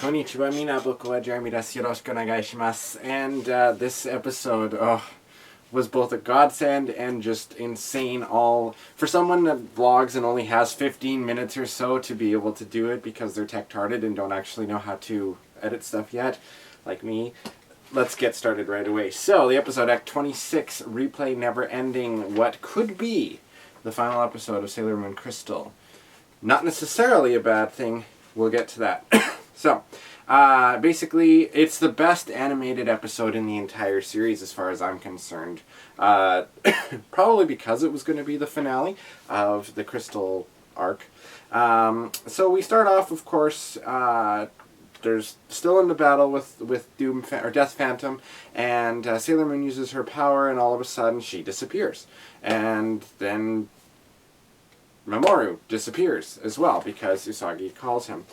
Konnichiwa, mina boku wa Jeremy desu. Yoroshiku onegai shimasu. And this episode was both a godsend and just insane. For someone that vlogs and only has 15 minutes or so to be able to do it because they're tech-tarded and don't actually know how to edit stuff yet, like me. Let's get started right away. So, the episode Act 26, replay never ending, what could be the final episode of Sailor Moon Crystal. Not necessarily a bad thing. We'll get to that. So, basically, it's the best animated episode in the entire series as far as I'm concerned. Probably because it was going to be the finale of the Crystal arc. So we start off, of course, there's still in the battle with Death Phantom, and Sailor Moon uses her power, and all of a sudden she disappears. And then Mamoru disappears as well, because Usagi calls him.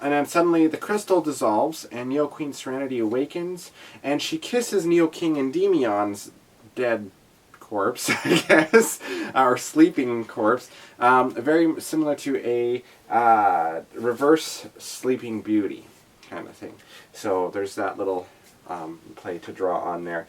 And then suddenly the crystal dissolves, and Neo Queen Serenity awakens, and she kisses Neo King Endymion's dead corpse, I guess, or sleeping corpse, very similar to a reverse Sleeping Beauty kind of thing. So there's that little play to draw on there.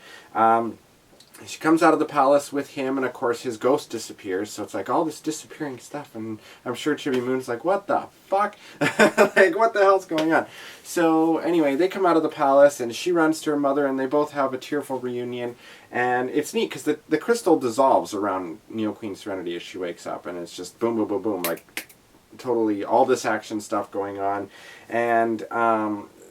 She comes out of the palace with him, and of course his ghost disappears, so it's like all this disappearing stuff, and I'm sure Chibi Moon's like, what the fuck? Like, what the hell's going on? So, anyway, they come out of the palace, and she runs to her mother, and they both have a tearful reunion, and it's neat, because the crystal dissolves around Neo Queen Serenity as she wakes up, and it's just boom, boom, boom, boom, like, totally all this action stuff going on, and,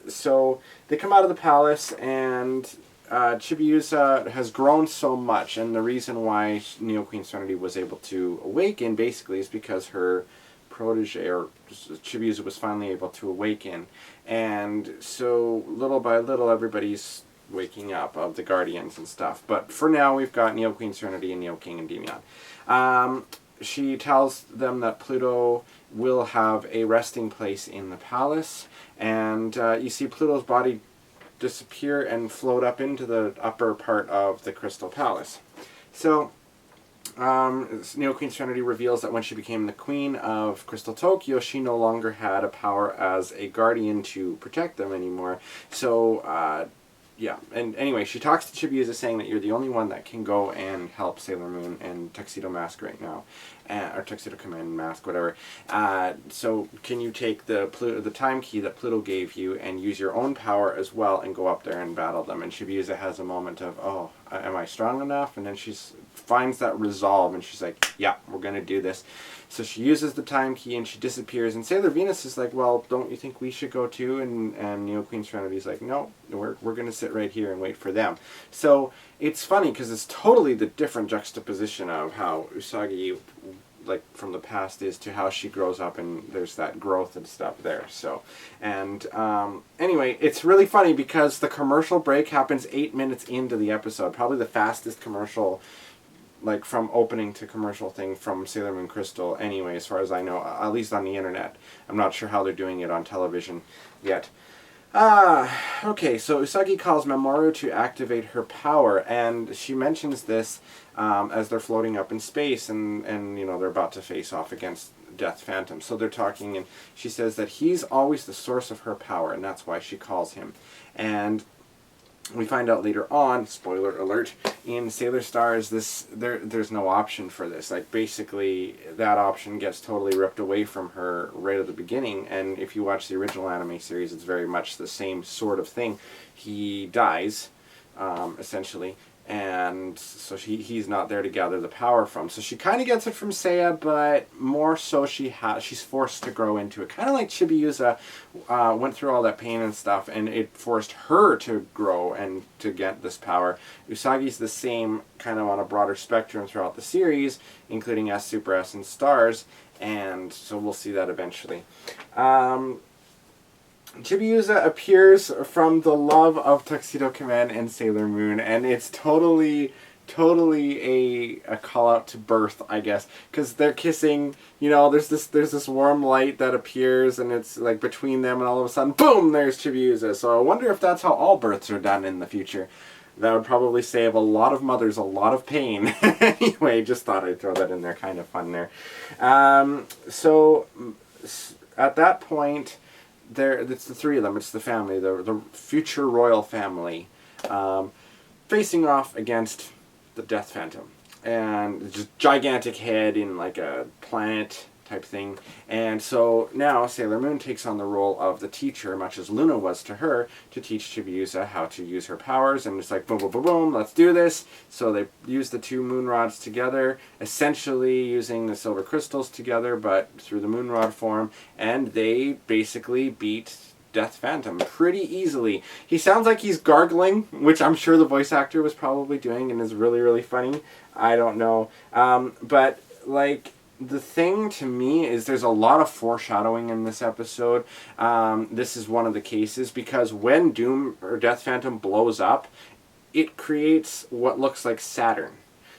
so, they come out of the palace, and Chibiusa has grown so much, and the reason why Neo Queen Serenity was able to awaken basically is because her protege, or Chibiusa, was finally able to awaken, and so little by little everybody's waking up, of the Guardians and stuff. But for now we've got Neo Queen Serenity and Neo King Endymion. She tells them that Pluto will have a resting place in the palace, and you see Pluto's body disappear and float up into the upper part of the Crystal Palace. So, Neo Queen Serenity reveals that when she became the queen of Crystal Tokyo, she no longer had a power as a guardian to protect them anymore. So, yeah. And anyway, she talks to Chibiusa saying that you're the only one that can go and help Sailor Moon and Tuxedo Mask right now. Or Tuxedo Command Mask, whatever. So can you take the time key that Pluto gave you and use your own power as well and go up there and battle them? And Chibiusa has a moment of, oh, am I strong enough? And then she finds that resolve, and she's like, yeah, we're going to do this. So she uses the time key, and she disappears. And Sailor Venus is like, well, don't you think we should go too? And Neo Queen Serenity's like, no, we're going to sit right here and wait for them. So it's funny, because it's totally the different juxtaposition of how Usagi, like, from the past is to how she grows up, and there's that growth and stuff there. So, and anyway, it's really funny because the commercial break happens 8 minutes into the episode, probably the fastest commercial, like, from opening to commercial thing from Sailor Moon Crystal anyway, as far as I know, at least on the internet. I'm not sure how they're doing it on television yet. Okay, so Usagi calls Mamoru to activate her power, and she mentions this as they're floating up in space, and you know, they're about to face off against Death Phantom. So they're talking, and she says that he's always the source of her power, and that's why she calls him. And we find out later on, spoiler alert, in Sailor Stars, there's no option for this. Like, basically, that option gets totally ripped away from her right at the beginning, and if you watch the original anime series, it's very much the same sort of thing. He dies, essentially, and so he's not there to gather the power from. So she kind of gets it from Seiya, but more so she's forced to grow into it. Kind of like Chibiusa went through all that pain and stuff, and it forced her to grow and to get this power. Usagi's the same, kind of on a broader spectrum throughout the series, including S, Super S, and Stars, and so we'll see that eventually. Chibiusa appears from the love of Tuxedo Command and Sailor Moon, and it's totally a call out to birth, I guess, because they're kissing. You know, there's this warm light that appears, and it's like between them, and all of a sudden, boom! There's Chibiusa. So I wonder if that's how all births are done in the future. That would probably save a lot of mothers a lot of pain. Anyway, just thought I'd throw that in there. Kind of fun there. So at that point, it's the three of them. It's the family, the future royal family, facing off against the Death Phantom, and just gigantic head in like a planet type thing. And so now Sailor Moon takes on the role of the teacher, much as Luna was to her, to teach Chibiusa how to use her powers. And it's like, boom, boom, boom, boom, let's do this. So they use the two moon rods together, essentially using the silver crystals together, but through the moon rod form. And they basically beat Death Phantom pretty easily. He sounds like he's gargling, which I'm sure the voice actor was probably doing and is really, really funny. I don't know. But, like, the thing to me is there's a lot of foreshadowing in this episode. This is one of the cases, because when Doom or Death Phantom blows up, it creates what looks like Saturn.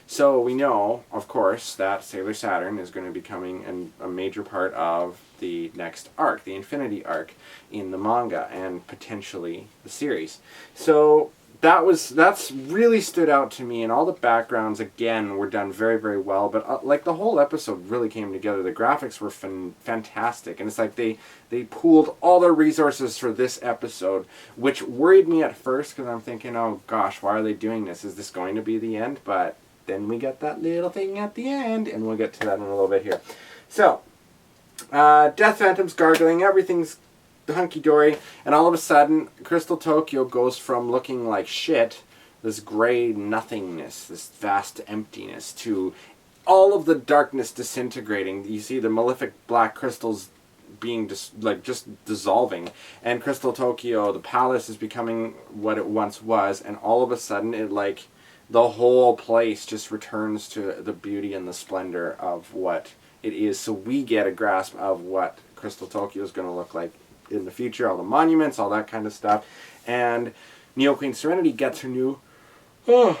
So we know, of course, that Sailor Saturn is going to be becoming a major part of the next arc, the Infinity arc in the manga, and potentially the series. So that's really stood out to me, and all the backgrounds again were done very, very well. But like, the whole episode really came together. The graphics were fantastic, and it's like they pooled all their resources for this episode, which worried me at first, because I'm thinking, oh gosh, why are they doing this? Is this going to be the end? But then we get that little thing at the end, and we'll get to that in a little bit here. So, Death Phantom's gargling, everything's hunky-dory, and all of a sudden, Crystal Tokyo goes from looking like shit, this gray nothingness, this vast emptiness, to all of the darkness disintegrating. You see the malefic black crystals being just dissolving, and Crystal Tokyo, the palace, is becoming what it once was, and all of a sudden, the whole place just returns to the beauty and the splendor of what it is. So we get a grasp of what Crystal Tokyo is going to look like in the future, all the monuments, all that kind of stuff. And Neo Queen Serenity gets her new, gets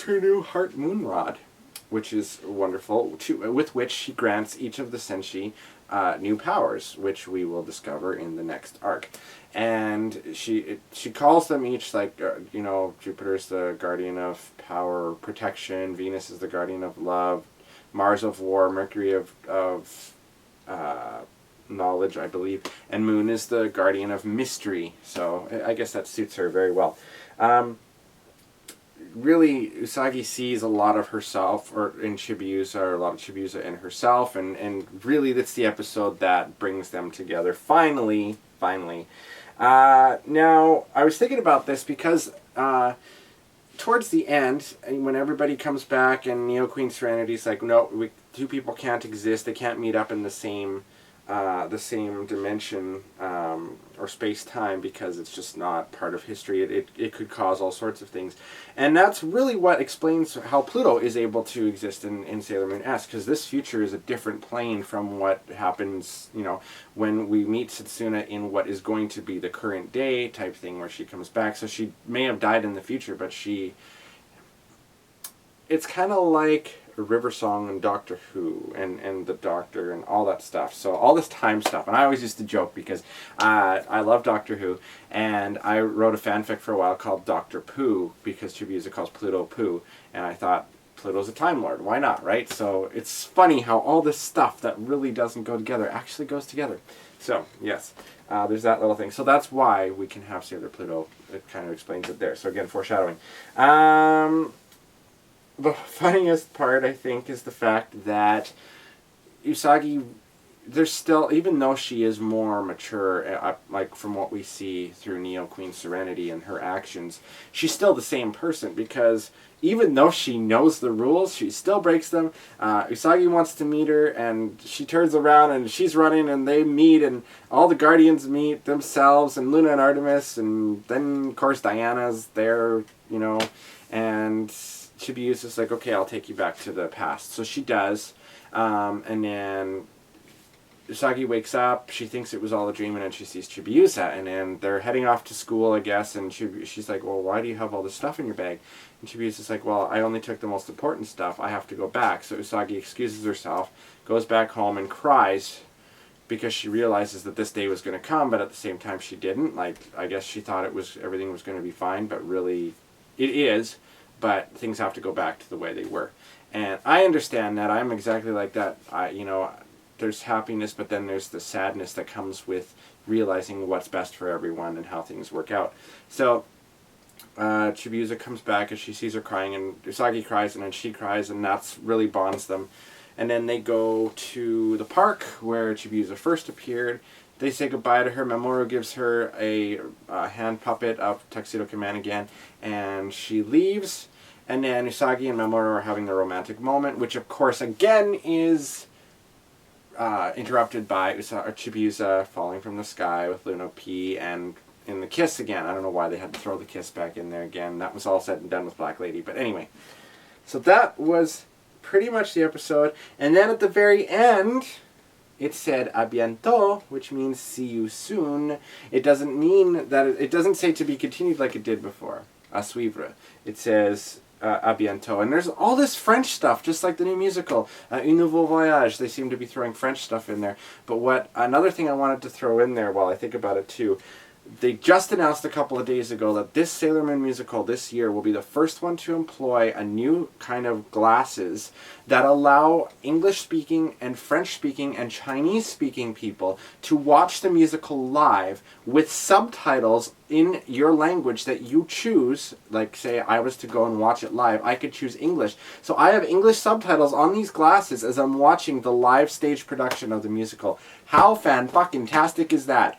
her new Heart Moon Rod, which is wonderful, with which she grants each of the Senshi new powers, which we will discover in the next arc. And she calls them each, like, Jupiter's the guardian of power, protection, Venus is the guardian of love, Mars of war, Mercury of knowledge, I believe, and Moon is the guardian of mystery. So I guess that suits her very well. Really, Usagi sees a lot of herself, or a lot of Chibiusa in herself, and really that's the episode that brings them together. Finally. Now, I was thinking about this because towards the end, when everybody comes back and Neo Queen Serenity's like, no, two people can't exist, they can't meet up in the same dimension or space-time, because it's just not part of history. It could cause all sorts of things. And that's really what explains how Pluto is able to exist in Sailor Moon S, because this future is a different plane from what happens, when we meet Setsuna in what is going to be the current day type thing, where she comes back. So she may have died in the future, but it's kind of like River Song and Doctor Who and the Doctor and all that stuff. So all this time stuff. And I always used to joke, because I love Doctor Who, and I wrote a fanfic for a while called Doctor Pooh, because Chibiusa calls Pluto Pooh, and I thought, Pluto's a Time Lord, why not, right? So it's funny how all this stuff that really doesn't go together actually goes together. So, yes, there's that little thing. So that's why we can have Sailor Pluto. It kind of explains it there. So again, foreshadowing. The funniest part, I think, is the fact that Usagi, there's still, even though she is more mature, like from what we see through Neo Queen Serenity and her actions, she's still the same person, because even though she knows the rules, she still breaks them. Usagi wants to meet her, and she turns around, and she's running, and they meet, and all the Guardians meet themselves, and Luna and Artemis, and then, of course, Diana's there, and Chibiusa's like, okay, I'll take you back to the past. So she does, and then Usagi wakes up, she thinks it was all a dream, and then she sees Chibiusa, and then they're heading off to school, I guess, and she's like, well, why do you have all this stuff in your bag? And Chibiusa's like, well, I only took the most important stuff, I have to go back. So Usagi excuses herself, goes back home, and cries, because she realizes that this day was going to come, but at the same time she didn't. Like, I guess she thought everything was going to be fine, but really it is. But things have to go back to the way they were. And I understand that. I'm exactly like that. there's happiness, but then there's the sadness that comes with realizing what's best for everyone and how things work out. So Chibiusa comes back as she sees her crying, and Usagi cries, and then she cries, and that's really bonds them. And then they go to the park where Chibiusa first appeared. They say goodbye to her. Mamoru gives her a hand puppet of Tuxedo Command again, and she leaves. And then Usagi and Mamoru are having their romantic moment, which of course again is interrupted by Chibiusa falling from the sky with Luna P and in the kiss again. I don't know why they had to throw the kiss back in there again. That was all said and done with Black Lady. But anyway, so that was pretty much the episode. And then at the very end, it said "a bientot," which means "see you soon." It doesn't mean that it doesn't say to be continued like it did before. "A suivre." It says "a bientot," and there's all this French stuff, just like the new musical, "Un nouveau voyage." They seem to be throwing French stuff in there. But another thing I wanted to throw in there while I think about it too. They just announced a couple of days ago that this Sailor Moon musical this year will be the first one to employ a new kind of glasses that allow English-speaking and French-speaking and Chinese-speaking people to watch the musical live with subtitles in your language that you choose. Like, say, I was to go and watch it live, I could choose English. So I have English subtitles on these glasses as I'm watching the live stage production of the musical. How fan-fucking-tastic is that?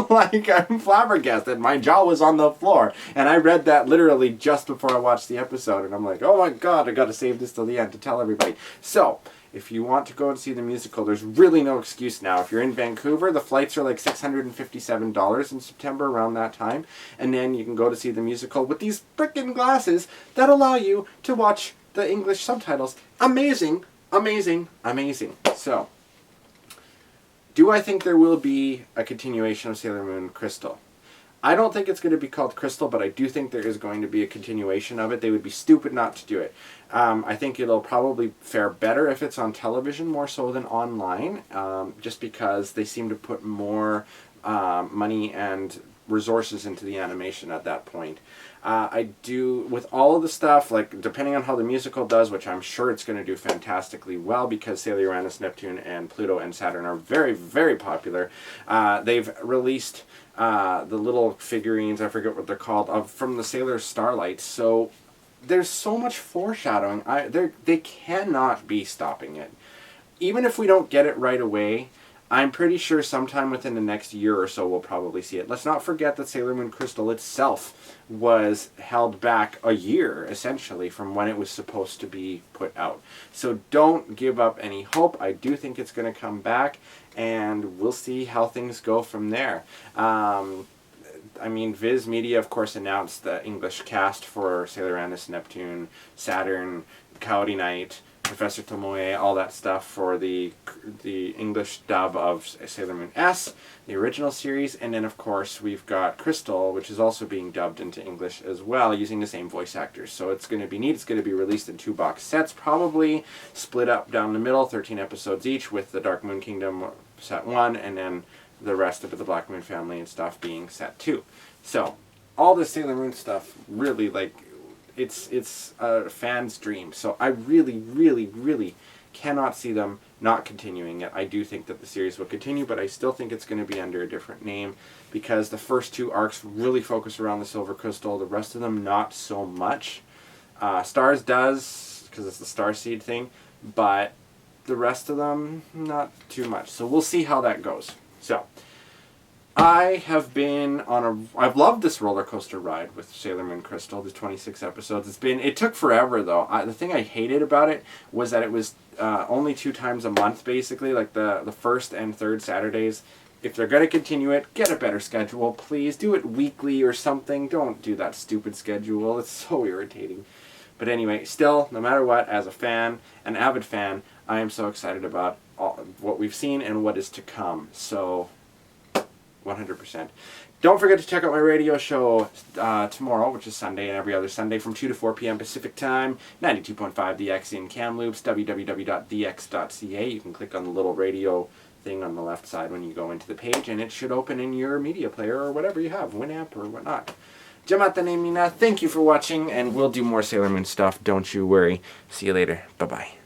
Like, I'm flabbergasted. My jaw was on the floor. And I read that literally just before I watched the episode. And I'm like, oh my god, I gotta save this till the end to tell everybody. So, if you want to go and see the musical, there's really no excuse now. If you're in Vancouver, the flights are like $657 in September, around that time. And then you can go to see the musical with these frickin' glasses that allow you to watch the English subtitles. Amazing, amazing, amazing. So, do I think there will be a continuation of Sailor Moon Crystal? I don't think it's going to be called Crystal, but I do think there is going to be a continuation of it. They would be stupid not to do it. I think it'll probably fare better if it's on television more so than online, just because they seem to put more money and resources into the animation at that point. I do, with all of the stuff, like, depending on how the musical does, which I'm sure it's going to do fantastically well because Sailor Uranus, Neptune, and Pluto and Saturn are very, very popular. They've released the little figurines, I forget what they're called, from the Sailor Starlights. So there's so much foreshadowing. They cannot be stopping it. Even if we don't get it right away, I'm pretty sure sometime within the next year or so we'll probably see it. Let's not forget that Sailor Moon Crystal itself was held back a year, essentially, from when it was supposed to be put out. So don't give up any hope. I do think it's going to come back, and we'll see how things go from there. I mean, Viz Media, of course, announced the English cast for Sailor Uranus, Neptune, Saturn, Kaori Knight, Professor Tomoe, all that stuff for the English dub of Sailor Moon S, the original series, and then of course we've got Crystal, which is also being dubbed into English as well, using the same voice actors. So it's going to be neat. It's going to be released in 2 box sets, probably split up down the middle, 13 episodes each, with the Dark Moon Kingdom set 1, and then the rest of the Black Moon family and stuff being set 2. So all the Sailor Moon stuff, really, like, it's a fan's dream. So I really, really, really cannot see them not continuing it. I do think that the series will continue, but I still think it's going to be under a different name, because the first 2 arcs really focus around the Silver Crystal. The rest of them, not so much. Stars does, because it's the Starseed thing, but the rest of them, not too much. So we'll see how that goes. So I have been on I've loved this roller coaster ride with Sailor Moon Crystal, the 26 episodes. It took forever though. The thing I hated about it was that it was only 2 times a month basically, like the first and third Saturdays. If they're going to continue it, get a better schedule, please. Do it weekly or something. Don't do that stupid schedule. It's so irritating. But anyway, still, no matter what, as a fan, an avid fan, I am so excited about what we've seen and what is to come. So 100%. Don't forget to check out my radio show tomorrow, which is Sunday, and every other Sunday from 2 to 4 p.m. Pacific Time, 92.5 DX in Kamloops, www.dx.ca. You can click on the little radio thing on the left side when you go into the page, and it should open in your media player or whatever you have, Winamp or whatnot. Jamata ne mina, thank you for watching, and we'll do more Sailor Moon stuff, don't you worry. See you later. Bye-bye.